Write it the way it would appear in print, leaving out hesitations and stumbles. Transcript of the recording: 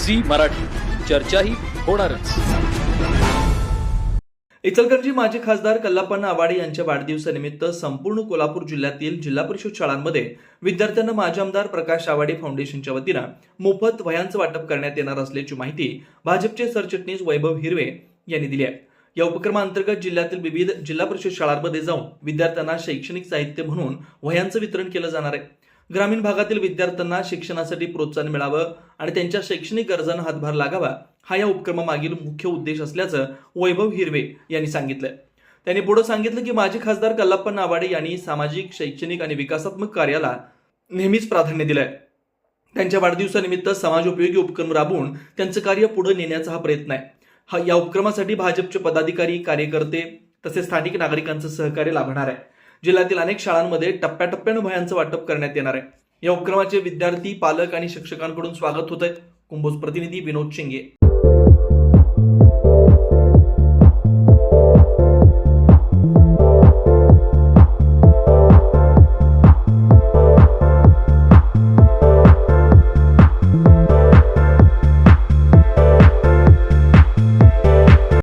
Zee Marathi, चर्चाही होणारच. इचलकरंजी माजी खासदार कल्लाप्पा आवाडे यांच्या वाढदिवसानिमित्त संपूर्ण कोल्हापूर जिल्ह्यातील जिल्हा परिषद शाळांमध्ये विद्यार्थ्यांना माजी आमदार प्रकाश आवाडे फाउंडेशनच्या वतीनं मोफत वह्यांचं वाटप करण्यात येणार असल्याची माहिती भाजपचे सरचिटणीस वैभव हिरवे यांनी दिली आहे. या उपक्रमाअंतर्गत जिल्ह्यातील विविध जिल्हा परिषद शाळांमध्ये जाऊन विद्यार्थ्यांना शैक्षणिक साहित्य म्हणून वह्यांचं वितरण केलं जाणार आहे. ग्रामीण भागातील विद्यार्थ्यांना शिक्षणासाठी प्रोत्साहन मिळावं आणि त्यांच्या शैक्षणिक गरजांना हातभार लागावा हा या उपक्रमामागील मुख्य उद्देश असल्याचं वैभव हिरवे यांनी सांगितलं. त्यांनी पुढे सांगितलं की माजी खासदार कल्लाप्पा आवाडे यांनी सामाजिक, शैक्षणिक आणि विकासात्मक कार्याला नेहमीच प्राधान्य दिलंय. त्यांच्या वाढदिवसानिमित्त समाजोपयोगी उपक्रम राबवून त्यांचं कार्य पुढे नेण्याचा हा प्रयत्न आहे. या उपक्रमासाठी भाजपचे पदाधिकारी, कार्यकर्ते तसेच स्थानिक नागरिकांचं सहकार्य लाभणार आहे. जिल्ह्यातील अनेक शाळांमध्ये टप्प्याटप्प्यानं वह्यांचं वाटप करण्यात येणार आहे. या उपक्रमाचे विद्यार्थी, पालक आणि शिक्षकांकडून स्वागत होत आहे. कुंभोज प्रतिनिधी विनोद शिंगे.